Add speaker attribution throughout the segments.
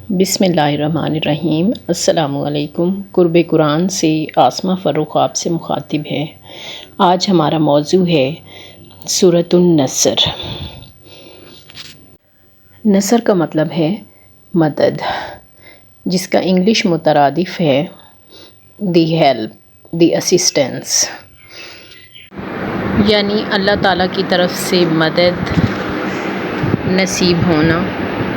Speaker 1: بسم اللہ الرحمن الرحیم۔ السلام علیکم۔ قرب قرآن سے آسمہ فروخ آپ سے مخاطب ہے۔ آج ہمارا موضوع ہے سورۃ النصر۔ نصر کا مطلب ہے مدد، جس کا انگلش مترادف ہے دی ہیلپ، دی اسسٹنس، یعنی اللہ تعالیٰ کی طرف سے مدد نصیب ہونا۔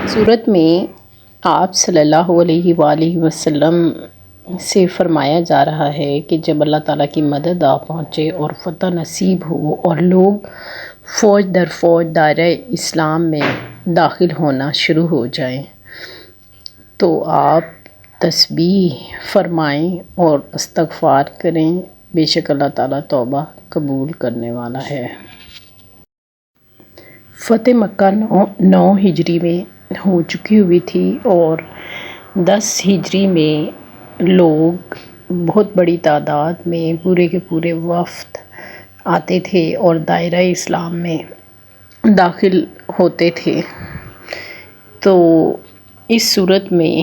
Speaker 1: سورت میں آپ صلی اللہ علیہ وآلہ وسلم سے فرمایا جا رہا ہے کہ جب اللہ تعالیٰ کی مدد آ پہنچے اور فتح نصیب ہو اور لوگ فوج در فوج دائرہ اسلام میں داخل ہونا شروع ہو جائیں تو آپ تسبیح فرمائیں اور استغفار کریں، بے شک اللہ تعالیٰ توبہ قبول کرنے والا ہے۔ فتح مکہ 9 ہجری میں ہو چکی ہوئی تھی اور 10 ہجری میں لوگ بہت بڑی تعداد میں پورے کے پورے وفد آتے تھے اور دائرہ اسلام میں داخل ہوتے تھے۔ تو اس صورت میں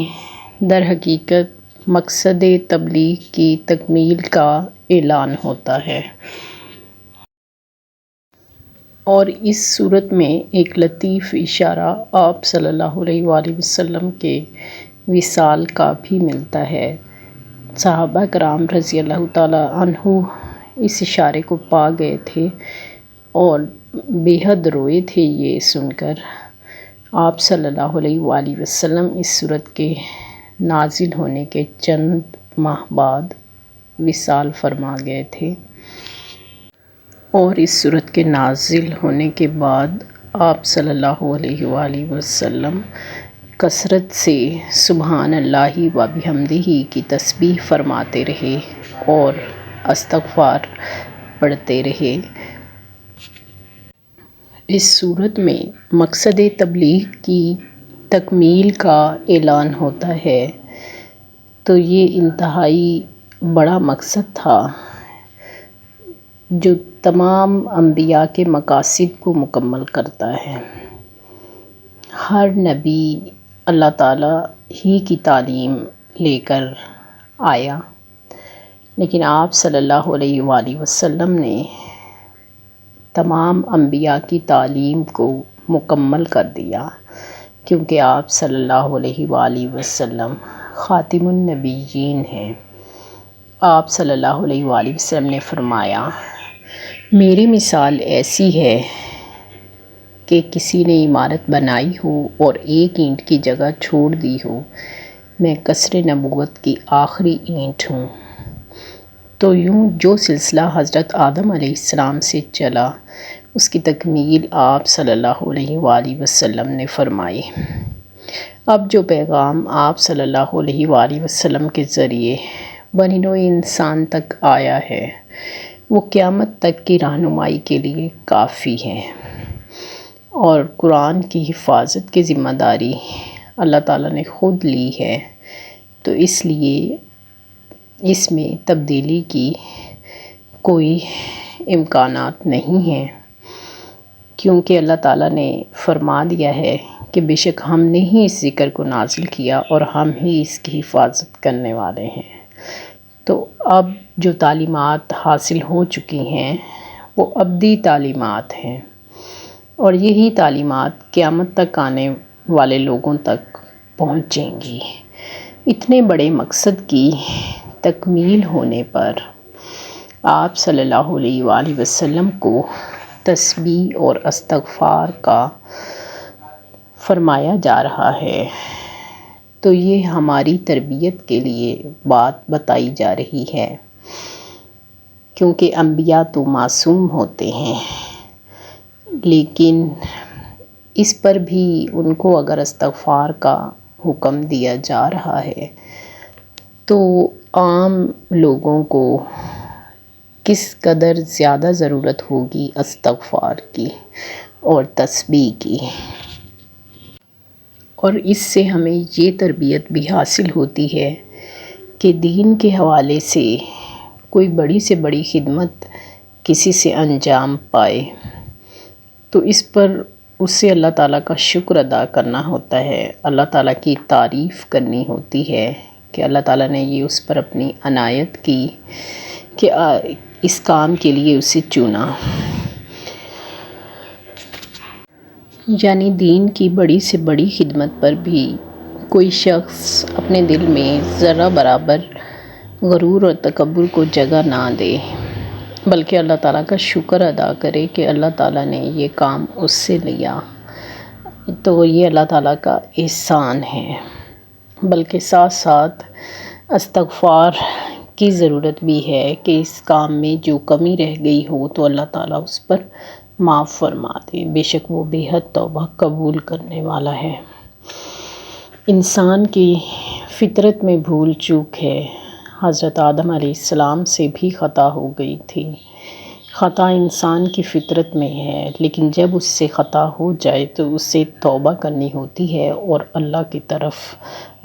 Speaker 1: در حقیقت مقصد تبلیغ کی تکمیل کا اعلان ہوتا ہے، اور اس صورت میں ایک لطیف اشارہ آپ صلی اللہ علیہ وآلہ وسلم کے وصال کا بھی ملتا ہے۔ صحابہ کرام رضی اللہ تعالیٰ عنہ اس اشارے کو پا گئے تھے اور بے حد روئے تھے یہ سن کر۔ آپ صلی اللہ علیہ وآلہ وسلم اس صورت کے نازل ہونے کے چند ماہ بعد وصال فرما گئے تھے، اور اس صورت کے نازل ہونے کے بعد آپ صلی اللہ علیہ وآلہ وسلم کثرت سے سبحان اللہ و بحمدہ کی تسبیح فرماتے رہے اور استغفار پڑھتے رہے۔ اس صورت میں مقصد تبلیغ کی تکمیل کا اعلان ہوتا ہے، تو یہ انتہائی بڑا مقصد تھا جو تمام انبیاء کے مقاصد کو مکمل کرتا ہے۔ ہر نبی اللہ تعالیٰ ہی کی تعلیم لے کر آیا، لیکن آپ صلی اللہ علیہ وآلہ وسلم نے تمام انبیاء کی تعلیم کو مکمل کر دیا، کیونکہ آپ صلی اللہ علیہ وآلہ وسلم خاتم النبیین ہیں۔ آپ صلی اللہ علیہ وآلہ وسلم نے فرمایا، میری مثال ایسی ہے کہ کسی نے عمارت بنائی ہو اور ایک اینٹ کی جگہ چھوڑ دی ہو، میں قصر نبوت کی آخری اینٹ ہوں۔ تو یوں جو سلسلہ حضرت آدم علیہ السلام سے چلا، اس کی تکمیل آپ صلی اللہ علیہ وآلہ وسلم نے فرمائی۔ اب جو پیغام آپ صلی اللہ علیہ وآلہ وسلم کے ذریعے بنی نوع انسان تک آیا ہے، وہ قیامت تک کی رہنمائی کے لیے کافی ہے، اور قرآن کی حفاظت کی ذمہ داری اللہ تعالیٰ نے خود لی ہے، تو اس لیے اس میں تبدیلی کی کوئی امکانات نہیں ہیں، کیونکہ اللہ تعالیٰ نے فرما دیا ہے کہ بے شک ہم نے ہی اس ذکر کو نازل کیا اور ہم ہی اس کی حفاظت کرنے والے ہیں۔ تو اب جو تعلیمات حاصل ہو چکی ہیں وہ ابدی تعلیمات ہیں، اور یہی تعلیمات قیامت تک آنے والے لوگوں تک پہنچیں گی۔ اتنے بڑے مقصد کی تکمیل ہونے پر آپ صلی اللہ علیہ وآلہ وسلم کو تسبیح اور استغفار کا فرمایا جا رہا ہے، تو یہ ہماری تربیت کے لیے بات بتائی جا رہی ہے، کیونکہ انبیاء تو معصوم ہوتے ہیں، لیکن اس پر بھی ان کو اگر استغفار کا حکم دیا جا رہا ہے تو عام لوگوں کو کس قدر زیادہ ضرورت ہوگی استغفار کی اور تسبیح کی۔ اور اس سے ہمیں یہ تربیت بھی حاصل ہوتی ہے کہ دین کے حوالے سے کوئی بڑی سے بڑی خدمت کسی سے انجام پائے تو اس پر اسے اللہ تعالیٰ کا شکر ادا کرنا ہوتا ہے، اللہ تعالیٰ کی تعریف کرنی ہوتی ہے کہ اللہ تعالیٰ نے یہ اس پر اپنی عنایت کی کہ اس کام کے لیے اسے چنا۔ یعنی دین کی بڑی سے بڑی خدمت پر بھی کوئی شخص اپنے دل میں ذرہ برابر غرور اور تکبر کو جگہ نہ دے، بلکہ اللہ تعالیٰ کا شکر ادا کرے کہ اللہ تعالیٰ نے یہ کام اس سے لیا، تو یہ اللہ تعالیٰ کا احسان ہے۔ بلکہ ساتھ ساتھ استغفار کی ضرورت بھی ہے کہ اس کام میں جو کمی رہ گئی ہو تو اللہ تعالیٰ اس پر معاف فرما دے، بے شک وہ بے حد توبہ قبول کرنے والا ہے۔ انسان کی فطرت میں بھول چوک ہے، حضرت آدم علیہ السلام سے بھی خطا ہو گئی تھی۔ خطا انسان کی فطرت میں ہے، لیکن جب اس سے خطا ہو جائے تو اس سے توبہ کرنی ہوتی ہے اور اللہ کی طرف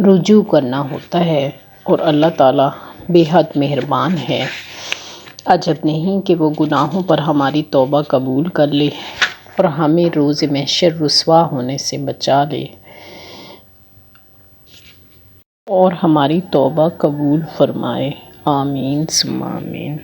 Speaker 1: رجوع کرنا ہوتا ہے، اور اللہ تعالیٰ بے حد مہربان ہے۔ عجب نہیں کہ وہ گناہوں پر ہماری توبہ قبول کر لے اور ہمیں روز محشر رسوا ہونے سے بچا لے اور ہماری توبہ قبول فرمائے۔ آمین ثم آمین۔